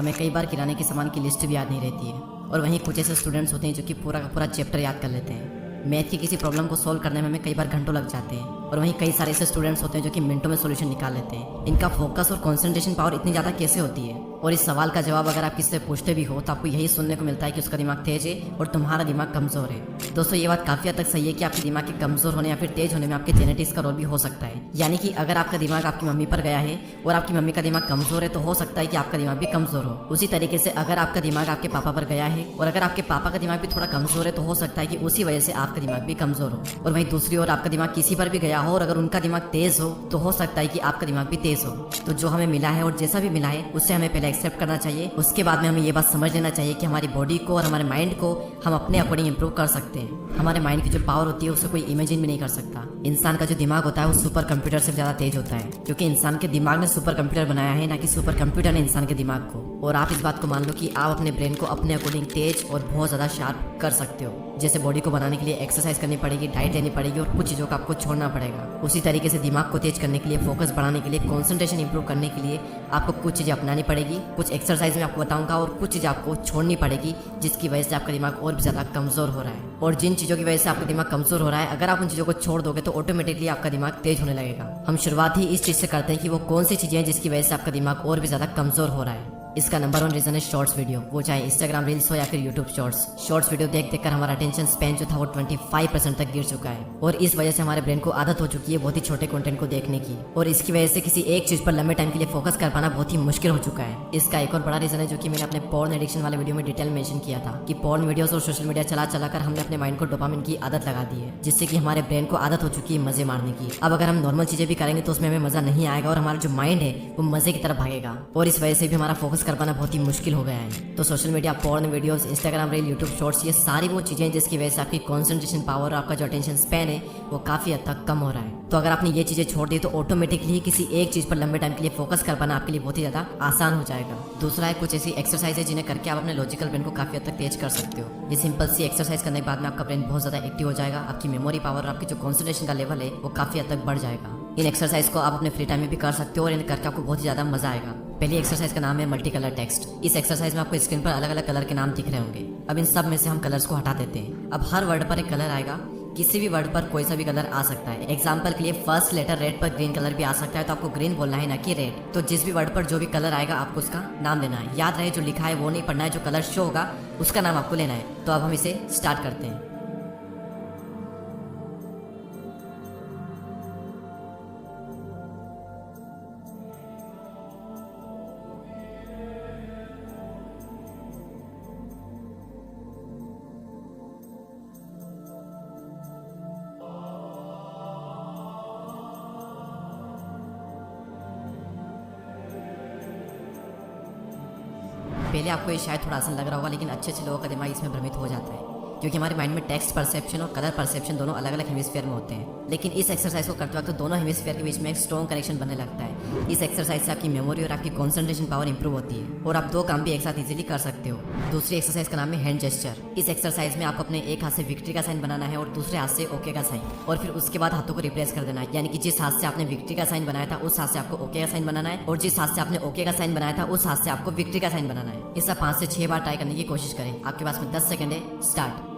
हमें कई बार किराने के सामान की लिस्ट भी याद नहीं रहती है, और वहीं कुछ ऐसे स्टूडेंट्स होते हैं जो कि पूरा का पूरा चैप्टर याद कर लेते हैं। मैथ की किसी प्रॉब्लम को सॉल्व करने में हमें कई बार घंटों लग जाते हैं, और वहीं कई सारे ऐसे स्टूडेंट्स होते हैं जो कि मिनटों में सॉल्यूशन निकाल लेते हैं। इनका फोकस और कंसंट्रेशन पावर इतनी ज़्यादा कैसे होती है? और इस सवाल का जवाब अगर आप किसी से पूछते भी हो तो आपको यही सुनने को मिलता है कि उसका दिमाग तेज है और तुम्हारा दिमाग कमज़ोर है। दोस्तों, ये बात काफ़ी हद तक सही है कि आपके दिमाग के कमज़ोर होने या फिर तेज होने में आपके जेनेटिक्स का रोल भी हो सकता है। यानी कि अगर आपका दिमाग आपकी मम्मी पर गया है और आपकी मम्मी का दिमाग कमज़ोर है तो हो सकता है कि आपका दिमाग भी कमज़ोर हो। उसी तरीके से अगर आपका दिमाग आपके पापा पर गया है और अगर आपके पापा का दिमाग भी थोड़ा कमज़ोर है तो हो सकता है कि उसी वजह से आपका दिमाग भी कमज़ोर हो। और वहीं दूसरी ओर आपका दिमाग किसी पर भी गया हो और अगर उनका दिमाग तेज हो तो हो सकता है कि आपका दिमाग भी तेज हो। तो जो हमें मिला है और जैसा भी मिला है उससे हमें पहले एक्सेप्ट करना चाहिए। उसके बाद में हमें ये बात समझ लेना चाहिए कि हमारी बॉडी को और हमारे माइंड को हम अपने अकॉर्डिंग इंप्रूव कर सकते हैं। हमारे माइंड की जो पावर होती है उसे कोई इमेजिन भी नहीं कर सकता। इंसान का जो दिमाग होता है वो सुपर कंप्यूटर से ज़्यादा तेज होता है, क्योंकि इंसान के दिमाग ने सुपर कंप्यूटर बनाया है, ना कि सुपर कंप्यूटर ने इंसान के दिमाग को। और आप इस बात को मान लो कि आप अपने ब्रेन को अपने अकॉर्डिंग तेज और बहुत ज़्यादा शार्प कर सकते हो। जैसे बॉडी को बनाने के लिए एक्सरसाइज करनी पड़ेगी, डाइट लेनी पड़ेगी और कुछ चीज़ों को आपको छोड़ना पड़ेगा। उसी तरीके से दिमाग को तेज करने के लिए, फोकस बढ़ाने के लिए, कॉन्सेंट्रेशन इंप्रूव करने के लिए आपको कुछ चीज़ें अपनानी पड़ेगी। कुछ एक्सरसाइज में आपको बताऊंगा और कुछ चीज़ें आपको छोड़नी पड़ेगी जिसकी वजह से आपका दिमाग और भी ज़्यादा कमज़ोर हो रहा है। और जिन चीज़ों की वजह से आपका दिमाग कमज़ोर हो रहा है, अगर आप उन चीज़ों को छोड़ दोगे तो ऑटोमेटिकली आपका दिमाग तेज होने लगेगा। हम शुरुआत ही इस चीज़ से करते हैं कि वो कौन सी चीज़ें हैं जिसकी वजह से आपका दिमाग और भी ज़्यादा कमज़ोर हो रहा है। इसका नंबर 1 रीजन है शॉर्ट्स वीडियो, वो चाहे इंस्टाग्राम रील्स हो या फिर यूट्यूब शॉर्ट्स। शॉर्ट्स वीडियो देख देख कर हमारा अटेंशन स्पैन जो था वो 25% तक गिर चुका है, और इस वजह से हमारे ब्रेन को आदत हो चुकी है बहुत ही छोटे कंटेंट को देखने की, और इसकी वजह से किसी एक चीज पर लंबे टाइम के लिए फोकस कर पाना बहुत ही मुश्किल हो चुका है। इसका एक और बड़ा रीजन है जो कि मैंने अपने पॉर्न एडिक्शन वाले वीडियो में डिटेल मेंशन किया था कि पॉर्न वीडियोस और सोशल मीडिया चला चला कर हमने अपने माइंड को डोपामिन की आदत लगा दी है, जिससे कि हमारे ब्रेन को आदत हो चुकी है मजे मारने की। अब अगर हम नॉर्मल चीजें भी करेंगे तो उसमें हमें मजा नहीं आएगा और हमारा जो माइंड है वो मजे की तरफ भागेगा, और इस वजह से भी हमारा फोकस कर पाना बहुत ही मुश्किल हो गया है। तो social media, porn videos, Instagram reel, YouTube shorts, ये सारी वो चीजें हैं जिसकी वजह से आपकी कंसंट्रेशन पावर और आपका जो अटेंशन स्पैन है वो काफी हद तक कम हो रहा है। तो अगर आपने ये चीजें छोड़ दी तो ऑटोमेटिकली किसी एक चीज पर लंबे टाइम के लिए फोकस कर पाना आपके लिए बहुत ही ज्यादा आसान हो जाएगा। दूसरा है कुछ ऐसी एक्सरसाइज है जिन्हें करके आप अपने लॉजिकल ब्रेन को काफी हद तक तेज कर सकते हो। ये सिंपल सी एक्सरसाइज करने के बाद में आपका ब्रेन बहुत ज्यादा एक्टिव हो जाएगा, आपकी मेमोरी पावर और आपकी जो कॉन्सेंट्रेशन का लेवल है वो काफी हद तक बढ़ जाएगा। इन एक्सरसाइज को आप अपने फ्री टाइम में भी कर सकते हो और इन्हें करके आपको बहुत ही ज्यादा मजा आएगा। पहली एक्सरसाइज का नाम है मल्टी कलर टेक्स्ट। इस एक्सरसाइज में आपको स्क्रीन पर अलग अलग कलर के नाम दिख रहे होंगे। अब इन सब में से हम कलर्स को हटा देते हैं। अब हर वर्ड पर एक कलर आएगा, किसी भी वर्ड पर कोई सा भी कलर आ सकता है। एग्जाम्पल के लिए फर्स्ट लेटर रेड पर ग्रीन कलर भी आ सकता है, तो आपको ग्रीन बोलना है ना कि रेड। तो जिस भी वर्ड पर जो भी कलर आएगा आपको उसका नाम लेना है। याद रहे जो लिखा है वो नहीं पढ़ना है, जो कलर शो होगा उसका नाम आपको लेना है। तो अब हम इसे स्टार्ट करते हैं। पहले आपको ये शायद थोड़ा आसान लग रहा होगा, लेकिन अच्छे अच्छे लोगों का दिमाग इसमें भ्रमित हो जाता है, क्योंकि हमारे माइंड में टेक्स्ट परसेप्शन और कलर परसेप्शन दोनों अलग अलग हेमिस्फीयर में होते हैं। लेकिन इस एक्सरसाइज को करते वक्त तो दोनों हेमिस्फीयर के बीच में एक स्ट्रॉन्ग कनेक्शन बनने लगता है। इस एक्सरसाइज से आपकी मेमोरी और आपकी कॉन्सेंट्रेशन पावर इंप्रूव होती है और आप दो काम भी एक साथ इजीली कर सकते हो। दूसरी एक्सरसाइज का नाम है हैंड जेस्चर। इस एक्सरसाइज में आपको अपने एक हाथ से विक्ट्री का साइन बनाना है और दूसरे हाथ से ओके का साइन, और फिर उसके बाद हाथों को रिप्लेस कर देना है। यानी कि जिस हाथ से आपने विक्ट्री का साइन बनाया था उस हाथ से आपको ओके का साइन बनाना है, और जिस हाथ से आपने ओके का साइन बनाया था उस हाथ से आपको विक्ट्री का साइन बनाना है। इसे 5 से 6 बार ट्राई करने की कोशिश करें। आपके पास में 10 सेकंड है, स्टार्ट।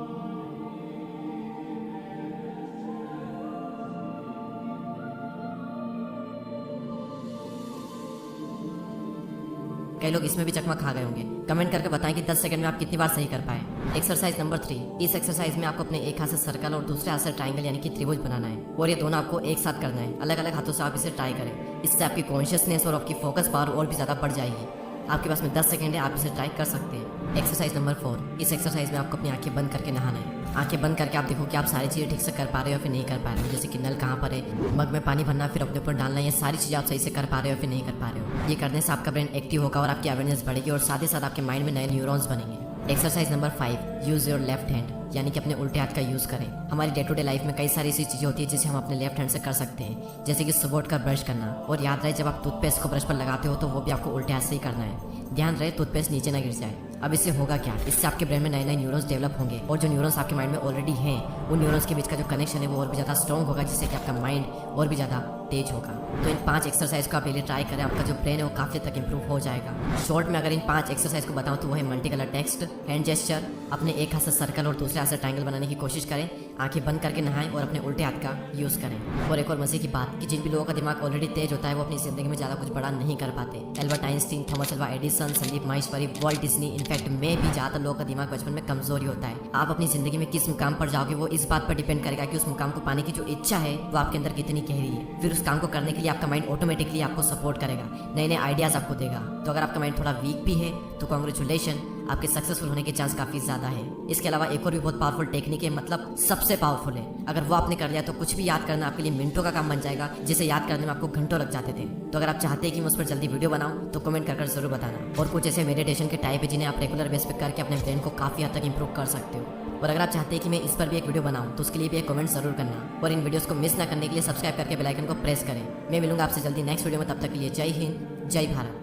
कई लोग इसमें भी चकमा खा गए होंगे। कमेंट करके बताएं कि 10 सेकंड में आप कितनी बार सही कर पाए। Exercise number 3। इस एक्सरसाइज में आपको अपने एक हाथ से सर्कल और दूसरे हाथ से ट्राइंगल यानी कि त्रिभुज बनाना है, और ये दोनों आपको एक साथ करना है। अलग अलग हाथों से आप इसे ट्राई करें। इससे आपकी कॉन्शियसनेस और आपकी फोकस पावर और भी ज़्यादा बढ़ जाएगी। आपके पास में 10 सेकंड है, आप इसे ट्राई कर सकते हैं। Exercise number 4। इस एक्सरसाइज में आपको अपनी आंखें बंद करके नहाना है। आंखें बंद करके आप देखो कि आप सारी चीज़ें ठीक से कर पा रहे हो फिर नहीं कर पा रहे हो। जैसे कि नल कहाँ पर है, मग में पानी भरना, फिर अपने ऊपर डालना, ये सारी चीज़ें आप सही से कर पा रहे हो फिर नहीं कर पा रहे हो। ये करने से आपका ब्रेन एक्टिव होगा और आपकी अवेयरनेस बढ़ेगी, और साथ ही साथ आपके माइंड में नए न्यूरॉन्स बनेंगे। Exercise number 5। Use your left hand, यानी कि अपने उल्टे हाथ का यूज़ करें। हमारी डे टू डे लाइफ में कई सारी ऐसी चीज़ें होती है जिसे हम अपने लेफ्ट हैंड से कर सकते हैं, जैसे कि सुबह उठकर ब्रश करना। और याद रहे जब आप टूथपेस्ट को ब्रश पर लगाते हो तो वो भी आपको उल्टे हाथ से ही करना है। ध्यान रहे टूथपेस्ट नीचे ना गिर जाए। अब इससे होगा क्या, इससे आपके ब्रेन में नए नए न्यूरॉन्स डेवलप होंगे, और जो न्यूरॉन्स आपके माइंड में ऑलरेडी हैं उन न्यूरॉन्स के बीच का जो कनेक्शन है वो और भी ज़्यादा स्ट्रॉन्ग होगा, जिससे कि आपका माइंड और भी ज़्यादा तेज होगा। तो इन 5 एक्सरसाइज को आप डेली ट्राई करें, आपका जो ब्रेन है वो काफ़ी हद तक इंप्रूव हो जाएगा। शॉर्ट में अगर इन 5 एक्सरसाइज को बताऊं तो वो है multi colour text, hand gesture, अपने एक हाथ से सर्कल और दूसरे हाथ से ट्रायंगल बनाने की कोशिश करें, आंखें बंद करके नहाएं और अपने उल्टे हाथ का यूज़ करें। और एक और मजे की बात कि जिन भी लोगों का दिमाग ऑलरेडी तेज होता है वो अपनी ज़िंदगी में ज़्यादा कुछ बड़ा नहीं कर पाते। Albert Einstein, Thomas Alva Edison, Sandeep Maheshwari, Walt Disney, in fact मैं भी ज़्यादातर लोगों का दिमाग बचपन में कमजोरी होता है। आप अपनी ज़िंदगी में किस मुकाम पर जाओगे वो इस बात पर डिपेंड करेगा कि उस मुकाम को पाने की जो इच्छा है वो आपके अंदर कितनी गहरी है। फिर उस काम को करने के लिए आपका माइंड ऑटोमेटिकली आपको सपोर्ट करेगा, नए नए आइडियाज़ आपको देगा। तो अगर आपका माइंड थोड़ा वीक भी है तो कॉन्ग्रेचुलेशन, आपके सक्सेसफुल होने के चांस काफ़ी ज़्यादा है। इसके अलावा एक और भी बहुत पावरफुल टेक्निक है, मतलब सबसे पावरफुल है। अगर वो आपने कर लिया तो कुछ भी याद करना आपके लिए मिनटों का काम बन जाएगा, जिसे याद करने में आपको घंटों लग जाते थे। तो अगर आप चाहते हैं कि मैं उस पर जल्दी वीडियो बनाऊं तो कमेंट कर जरूर बताना। और कुछ ऐसे मेडिटेशन के टाइप है जिन्हें आप रेगुलर बेस पे करके अपने ब्रेन को काफ़ी हद तक इंप्रूव कर सकते हो। और अगर आप चाहते हैं कि मैं इस पर भी एक वीडियो बनाऊं तो उसके लिए भी एक कमेंट जरूर करना। और इन वीडियोस को मिस ना करने के लिए सब्सक्राइब करके बेल आइकन को प्रेस करें। मैं मिलूंगा आपसे जल्दी नेक्स्ट वीडियो में, तब तक के लिए जय हिंद, जय भारत।